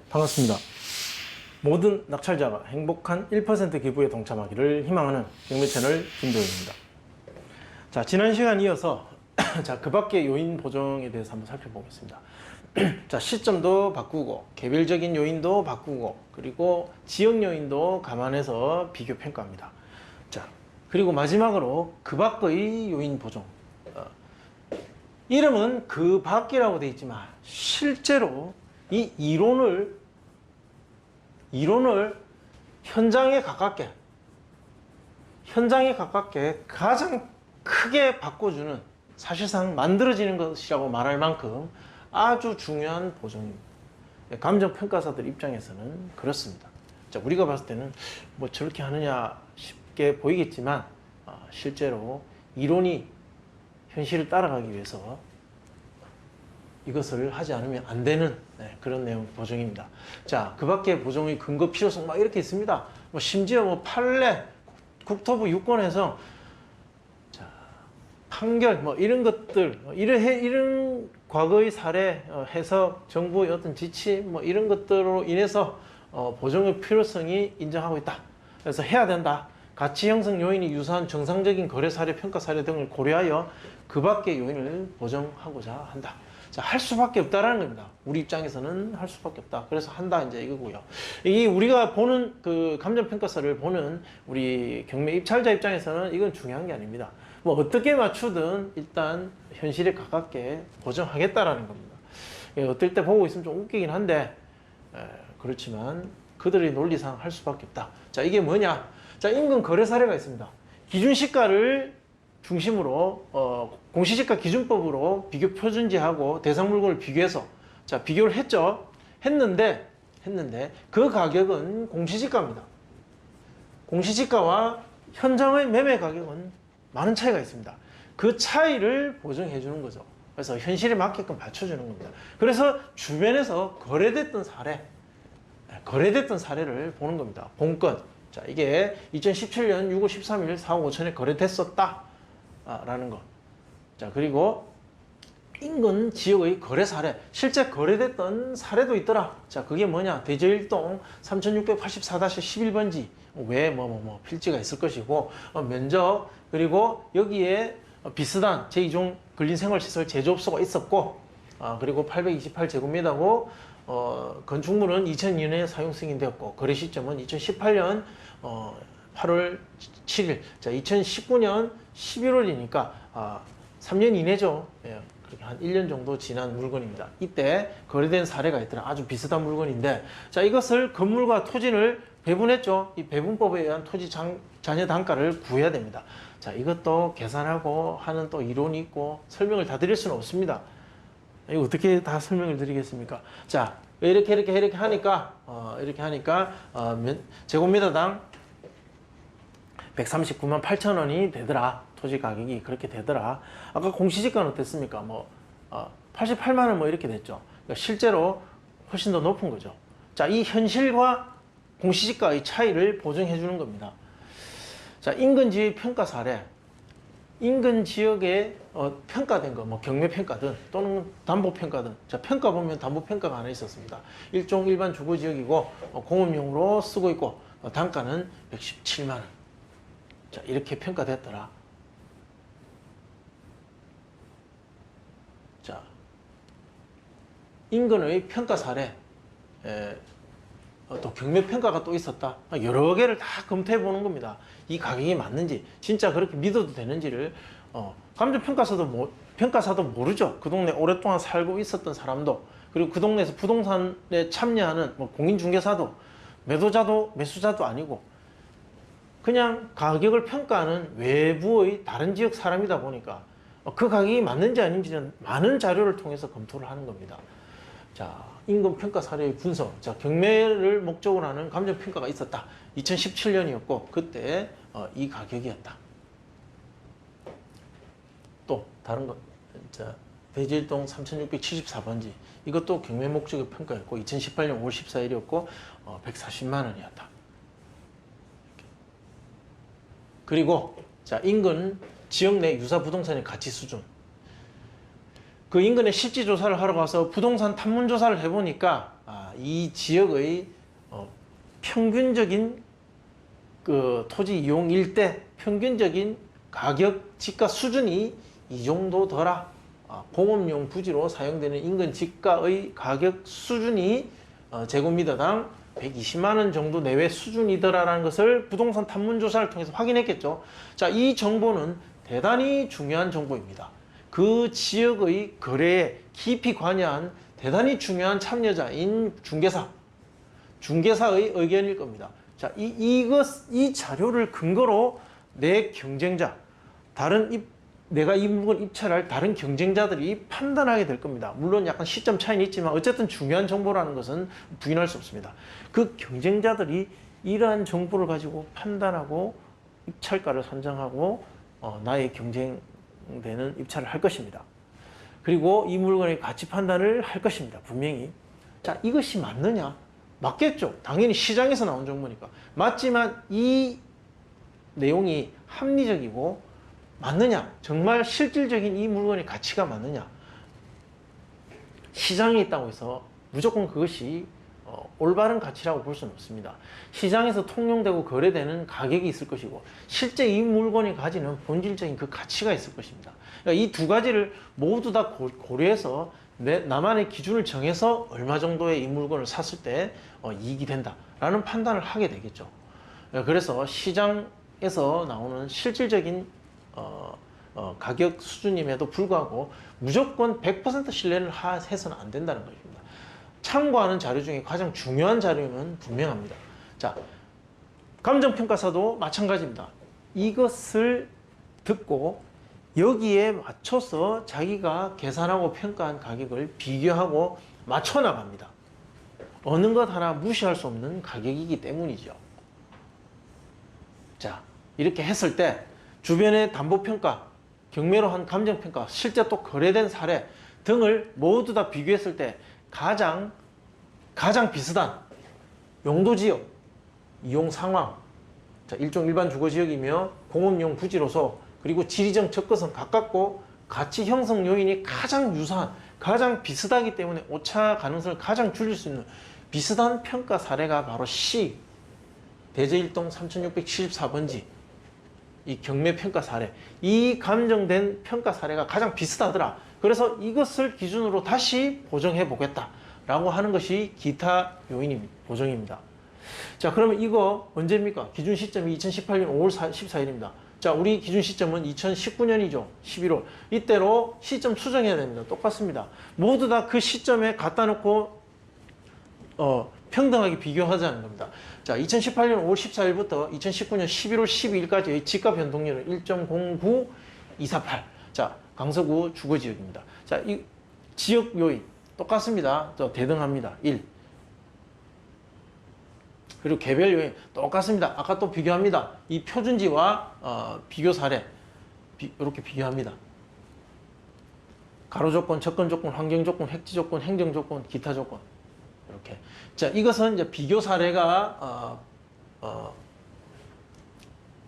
반갑습니다. 모든 낙찰자가 행복한 1% 기부에 동참하기를 희망하는 경매 채널 김도현입니다. 자, 지난 시간 이어서 자, 그 밖의 요인 보정에 대해서 한번 살펴보겠습니다. 자, 시점도 바꾸고 개별적인 요인도 바꾸고 그리고 지역 요인도 감안해서 비교 평가합니다. 자, 그리고 마지막으로 그 밖의 요인 보정. 이름은 그 밖이라고 되어 있지만 실제로 이 이론을 현장에 가깝게 가장 크게 바꿔주는, 사실상 만들어지는 것이라고 말할 만큼 아주 중요한 보정입니다. 감정평가사들 입장에서는 그렇습니다. 자, 우리가 봤을 때는 뭐 저렇게 하느냐 쉽게 보이겠지만 실제로 이론이 현실을 따라가기 위해서 이것을 하지 않으면 안 되는 그런 내용 보정입니다. 자, 그 밖에 보정의 근거 필요성 막 이렇게 있습니다. 뭐 심지어 뭐 판례, 국토부 유권에서 자, 판결 뭐 이런 것들, 이런 과거의 사례, 해석, 정부의 어떤 지침 뭐 이런 것들로 인해서 보정의 필요성이 인정하고 있다. 그래서 해야 된다. 가치 형성 요인이 유사한 정상적인 거래 사례, 평가 사례 등을 고려하여 그 밖의 요인을 보정하고자 한다. 자, 할 수밖에 없다라는 겁니다. 우리 입장에서는 할 수밖에 없다. 그래서 한다, 이제 이거고요. 이 우리가 보는 그 감정평가서를 보는 우리 경매 입찰자 입장에서는 이건 중요한 게 아닙니다. 뭐 어떻게 맞추든 일단 현실에 가깝게 보정하겠다라는 겁니다. 어떨 때 보고 있으면 좀 웃기긴 한데, 그렇지만 그들의 논리상 할 수밖에 없다. 자, 이게 뭐냐? 자, 인근 거래 사례가 있습니다. 기준시가를 중심으로 공시지가 기준법으로 비교 표준지하고 대상 물건을 비교해서 자, 비교를 했는데 그 가격은 공시지가입니다. 공시지가와 현장의 매매 가격은 많은 차이가 있습니다. 그 차이를 보정해 주는 거죠. 그래서 현실에 맞게끔 맞춰주는 겁니다. 그래서 주변에서 거래됐던 사례를 보는 겁니다. 본건. 자, 이게 2017년 6월 13일 4억 5천에 거래됐었다 라는 것. 자, 그리고 인근 지역의 거래 사례, 실제 거래됐던 사례도 있더라. 자, 그게 뭐냐? 대저일동 3684-11번지 왜 필지가 있을 것이고, 면적, 그리고 여기에 비슷한 제2종 근린생활시설 제조업소가 있었고, 그리고 828제곱미터고 건축물은 2002년에 사용 승인되었고, 거래 시점은 2018년 8월 7일. 자, 2019년 11월이니까 3년 이내죠. 예, 그렇게 한 1년 정도 지난 물건입니다. 이때 거래된 사례가 있더라. 아주 비슷한 물건인데, 자, 이것을 건물과 토지를 배분했죠. 이 배분법에 의한 토지 잔여 단가를 구해야 됩니다. 자, 이것도 계산하고 하는 또 이론이 있고 설명을 다 드릴 수는 없습니다. 이거 어떻게 다 설명을 드리겠습니까? 자, 이렇게 하니까 제곱미터당 139만 8천 원이 되더라. 토지 가격이 그렇게 되더라. 아까 공시지가는 어땠습니까? 88만 원 이렇게 됐죠. 그러니까 실제로 훨씬 더 높은 거죠. 자, 이 현실과 공시지가의 차이를 보정해 주는 겁니다. 자, 인근 지역 평가 사례. 인근 지역에 평가된 거, 경매 평가든 또는 담보 평가든. 자, 평가 보면 담보 평가가 하나 있었습니다. 일종 일반 주거 지역이고 공업용으로 쓰고 있고 단가는 117만 원. 자, 이렇게 평가됐더라. 자, 인근의 평가 사례, 또 경매 평가가 또 있었다. 여러 개를 다 검토해 보는 겁니다. 이 가격이 맞는지, 진짜 그렇게 믿어도 되는지를 감정평가사도 모르죠. 그 동네 오랫동안 살고 있었던 사람도, 그리고 그 동네에서 부동산에 참여하는 공인중개사도, 매수자도 아니고 그냥 가격을 평가하는 외부의 다른 지역 사람이다 보니까 그 가격이 맞는지 아닌지는 많은 자료를 통해서 검토를 하는 겁니다. 자, 인근 평가 사례의 분석. 자, 경매를 목적으로 하는 감정 평가가 있었다. 2017년이었고 그때 이 가격이었다. 또 다른 것. 자, 대지일동 3674번지. 이것도 경매 목적의 평가였고 2018년 5월 14일이었고 140만 원이었다. 그리고 자, 인근 지역 내 유사 부동산의 가치 수준. 그 인근에 실지 조사를 하러 가서 부동산 탐문 조사를 해보니까 이 지역의 평균적인 그 토지 이용 일대 평균적인 가격 지가 수준이 이 정도더라. 공업용 부지로 사용되는 인근 지가의 가격 수준이 제곱미터당 120만 원 정도 내외 수준이더라라는 것을 부동산 탐문 조사를 통해서 확인했겠죠. 자, 이 정보는 대단히 중요한 정보입니다. 그 지역의 거래에 깊이 관여한 대단히 중요한 참여자인 중개사의 의견일 겁니다. 자, 이 자료를 근거로 내 경쟁자, 내가 이 물건 입찰할 다른 경쟁자들이 판단하게 될 겁니다. 물론 약간 시점 차이는 있지만 어쨌든 중요한 정보라는 것은 부인할 수 없습니다. 그 경쟁자들이 이러한 정보를 가지고 판단하고 입찰가를 선정하고 나의 경쟁되는 입찰을 할 것입니다. 그리고 이 물건의 가치 판단을 할 것입니다. 분명히. 자, 이것이 맞느냐? 맞겠죠. 당연히 시장에서 나온 정보니까. 맞지만 이 내용이 합리적이고 맞느냐? 정말 실질적인 이 물건의 가치가 맞느냐? 시장에 있다고 해서 무조건 그것이 올바른 가치라고 볼 수는 없습니다. 시장에서 통용되고 거래되는 가격이 있을 것이고 실제 이 물건이 가지는 본질적인 그 가치가 있을 것입니다. 그러니까 이 두 가지를 모두 다 고려해서 나만의 기준을 정해서 얼마 정도의 이 물건을 샀을 때 이익이 된다라는 판단을 하게 되겠죠. 그래서 시장에서 나오는 실질적인 가격 수준임에도 불구하고 무조건 100% 신뢰를 해서는 안 된다는 것입니다. 참고하는 자료 중에 가장 중요한 자료는 분명합니다. 자, 감정평가사도 마찬가지입니다. 이것을 듣고 여기에 맞춰서 자기가 계산하고 평가한 가격을 비교하고 맞춰 나갑니다. 어느 것 하나 무시할 수 없는 가격이기 때문이죠. 자, 이렇게 했을 때 주변의 담보평가, 경매로 한 감정평가, 실제 또 거래된 사례 등을 모두 다 비교했을 때 가장 비슷한 용도지역, 이용 상황, 자, 일반 주거지역이며 공업용 부지로서 그리고 지리적 접근성 가깝고 가치 형성 요인이 가장 유사한, 가장 비슷하기 때문에 오차 가능성을 가장 줄일 수 있는 비슷한 평가 사례가 바로 C, 대제일동 3674번지 이 경매 평가 사례, 이 감정된 평가 사례가 가장 비슷하더라. 그래서 이것을 기준으로 다시 보정해 보겠다 라고 하는 것이 기타 요인 보정입니다. 자, 그러면 이거 언제입니까? 기준 시점이 2018년 5월 14일입니다. 자, 우리 기준 시점은 2019년이죠. 11월. 이때로 시점 수정해야 됩니다. 똑같습니다. 모두 다 그 시점에 갖다 놓고 평등하게 비교하자는 겁니다. 자, 2018년 5월 14일부터 2019년 11월 12일까지의 지가 변동률은 1.09248. 자, 강서구 주거지역입니다. 자, 이 지역 요인 똑같습니다. 대등합니다. 1. 그리고 개별 요인 똑같습니다. 아까 또 비교합니다. 이 표준지와 비교 사례 이렇게 비교합니다. 가로 조건, 접근 조건, 환경 조건, 획지 조건, 행정 조건, 기타 조건 이렇게. 자, 이것은 이제 비교 사례가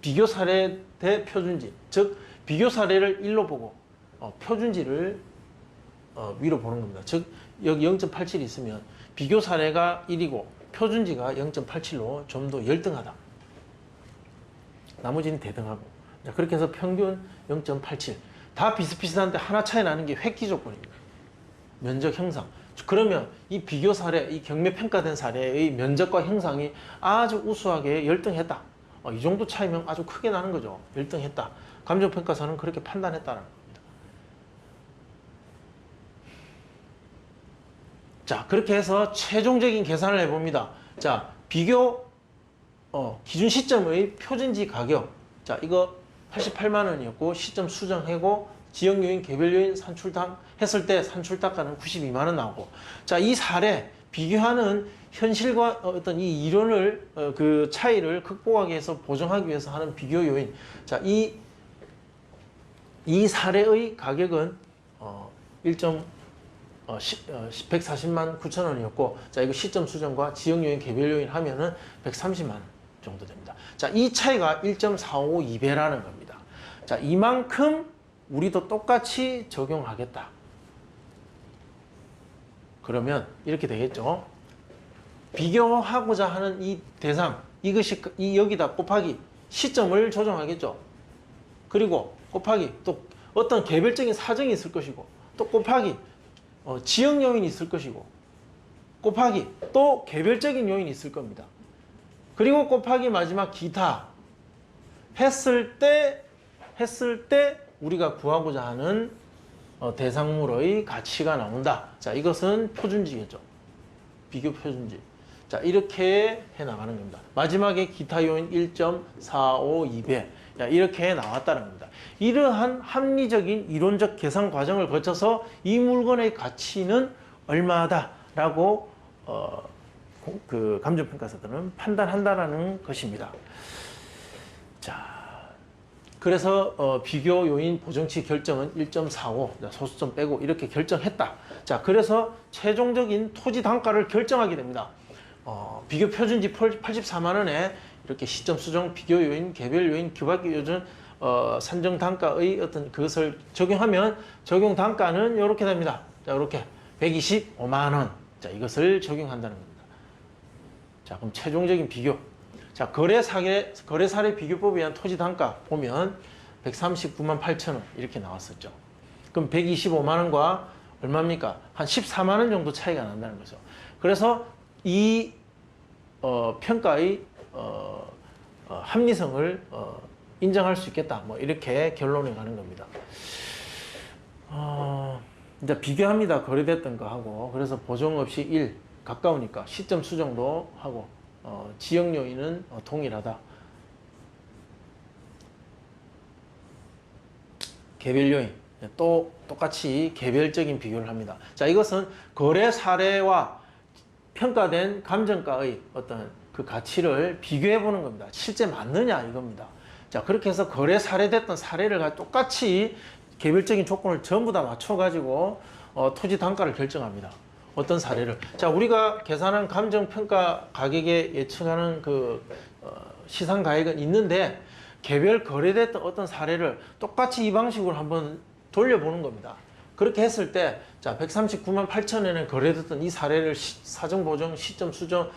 비교 사례 대 표준지, 즉 비교 사례를 1로 보고 표준지를 위로 보는 겁니다. 즉 여기 0.87이 있으면 비교 사례가 1이고 표준지가 0.87로 좀 더 열등하다. 나머지는 대등하고. 자, 그렇게 해서 평균 0.87. 다 비슷비슷한데 하나 차이 나는 게 획기 조건입니다. 면적 형상. 그러면 이 비교 사례, 이 경매 평가된 사례의 면적과 형상이 아주 우수하게 열등했다. 이 정도 차이면 아주 크게 나는 거죠. 열등했다. 감정평가사는 그렇게 판단했다는 겁니다. 자, 그렇게 해서 최종적인 계산을 해봅니다. 자, 비교 기준 시점의 표준지 가격. 자, 이거 88만 원이었고 시점 수정하고 지역 요인, 개별 요인 산출당 했을 때 산출단가는 92만 원 나오고. 자, 이 사례 비교하는 현실과 어떤 이 이론을 그 차이를 극복하기 위해서 보정하기 위해서 하는 비교 요인. 자, 이 사례의 가격은 140만 9천 원이었고, 자, 이거 시점 수정과 지역 요인, 개별 요인 하면은 130만 원 정도 됩니다. 자, 이 차이가 1.452배라는 겁니다. 자, 이만큼 우리도 똑같이 적용하겠다. 그러면 이렇게 되겠죠. 비교하고자 하는 이 대상, 이것이 여기다 곱하기 시점을 조정하겠죠. 그리고 곱하기 또 어떤 개별적인 사정이 있을 것이고, 또 곱하기 지역 요인이 있을 것이고, 곱하기 또 개별적인 요인이 있을 겁니다. 그리고 곱하기 마지막 기타 했을 때 우리가 구하고자 하는 대상물의 가치가 나온다. 자, 이것은 표준지겠죠. 비교 표준지. 자, 이렇게 해 나가는 겁니다. 마지막에 기타 요인 1.452배. 이렇게 나왔다는 겁니다. 이러한 합리적인 이론적 계산 과정을 거쳐서 이 물건의 가치는 얼마다라고 그 감정평가사들은 판단한다라는 것입니다. 자, 그래서 비교 요인 보정치 결정은 1.45, 소수점 빼고 이렇게 결정했다. 자, 그래서 최종적인 토지 단가를 결정하게 됩니다. 비교 표준지 84만 원에 이렇게 시점 수정, 비교 요인, 개별 요인, 규밖의 요준, 산정 단가의 어떤 그것을 적용하면 적용 단가는 이렇게 됩니다. 자, 이렇게 125만 원. 자, 이것을 적용한다는 겁니다. 자, 그럼 최종적인 비교. 자, 거래 사례 비교법에 의한 토지 단가 보면 139만 8천 원 이렇게 나왔었죠. 그럼 125만 원과 얼마입니까? 한 14만 원 정도 차이가 난다는 거죠. 그래서 이 평가의 합리성을 인정할 수 있겠다. 뭐 이렇게 결론에 가는 겁니다. 이제 비교합니다. 거래됐던 거 하고. 그래서 보정 없이 1 가까우니까 시점 수정도 하고 지역 요인은 동일하다. 개별 요인 또 똑같이 개별적인 비교를 합니다. 자, 이것은 거래 사례와 평가된 감정가의 어떤 그 가치를 비교해 보는 겁니다. 실제 맞느냐 이겁니다. 자, 그렇게 해서 거래 사례됐던 사례를 똑같이 개별적인 조건을 전부 다 맞춰 가지고 토지 단가를 결정합니다. 어떤 사례를. 자, 우리가 계산한 감정평가 가격에 예측하는 그 시상 가액은 있는데 개별 거래됐던 어떤 사례를 똑같이 이 방식으로 한번 돌려보는 겁니다. 그렇게 했을 때, 자, 139만 8천 원에 거래됐던 이 사례를 사정 보정, 시점 수정,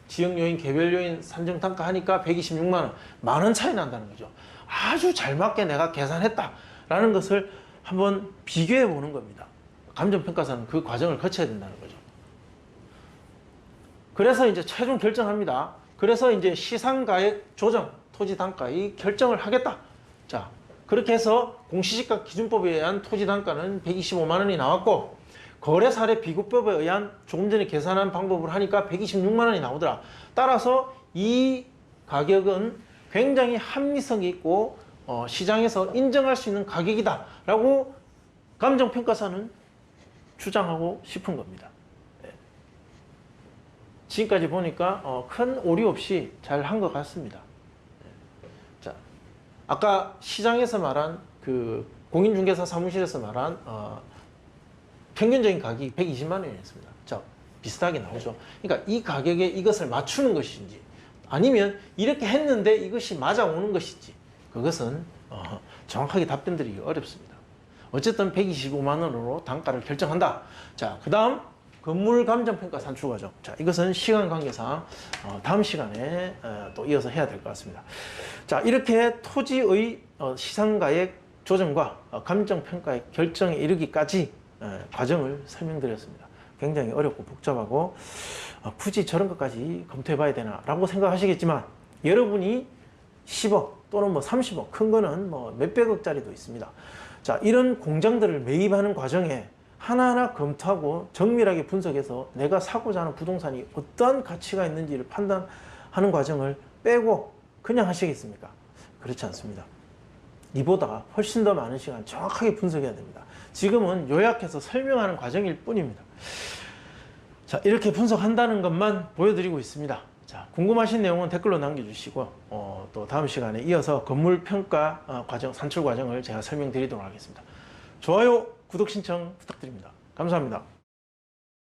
지역 요인, 개별 요인, 산정 단가 하니까 126만 원, 만 원 차이 난다는 거죠. 아주 잘 맞게 내가 계산했다라는 것을 한번 비교해 보는 겁니다. 감정평가사는 그 과정을 거쳐야 된다는 거죠. 그래서 이제 최종 결정합니다. 그래서 이제 시상가액 조정, 토지 단가의 결정을 하겠다. 자, 그렇게 해서 공시지가 기준법에 의한 토지 단가는 125만 원이 나왔고, 거래 사례 비교법에 의한 조금 전에 계산한 방법을 하니까 126만 원이 나오더라. 따라서 이 가격은 굉장히 합리성이 있고 시장에서 인정할 수 있는 가격이다 라고 감정평가사는 주장하고 싶은 겁니다. 네. 지금까지 보니까 큰 오류 없이 잘 한 것 같습니다. 네. 자, 아까 시장에서 말한 그 공인중개사 사무실에서 말한 평균적인 가격이 120만 원이었습니다. 자, 비슷하게 나오죠. 그러니까 이 가격에 이것을 맞추는 것인지 아니면 이렇게 했는데 이것이 맞아오는 것인지 그것은 정확하게 답변드리기 어렵습니다. 어쨌든 125만 원으로 단가를 결정한다. 자, 그 다음 건물 감정평가 산출 과정. 자, 이것은 시간 관계상 다음 시간에 또 이어서 해야 될 것 같습니다. 자, 이렇게 토지의 시상가액 조정과 감정평가의 결정에 이르기까지 과정을 설명드렸습니다. 굉장히 어렵고 복잡하고 굳이 저런 것까지 검토해 봐야 되나 라고 생각하시겠지만 여러분이 10억 또는 뭐 30억, 큰 거는 뭐 몇백억짜리도 있습니다. 자, 이런 공장들을 매입하는 과정에 하나하나 검토하고 정밀하게 분석해서 내가 사고자 하는 부동산이 어떠한 가치가 있는지를 판단하는 과정을 빼고 그냥 하시겠습니까? 그렇지 않습니다. 이보다 훨씬 더 많은 시간 정확하게 분석해야 됩니다. 지금은 요약해서 설명하는 과정일 뿐입니다. 자, 이렇게 분석한다는 것만 보여드리고 있습니다. 자, 궁금하신 내용은 댓글로 남겨주시고 또 다음 시간에 이어서 건물평가 과정, 산출 과정을 제가 설명드리도록 하겠습니다. 좋아요, 구독 신청 부탁드립니다. 감사합니다.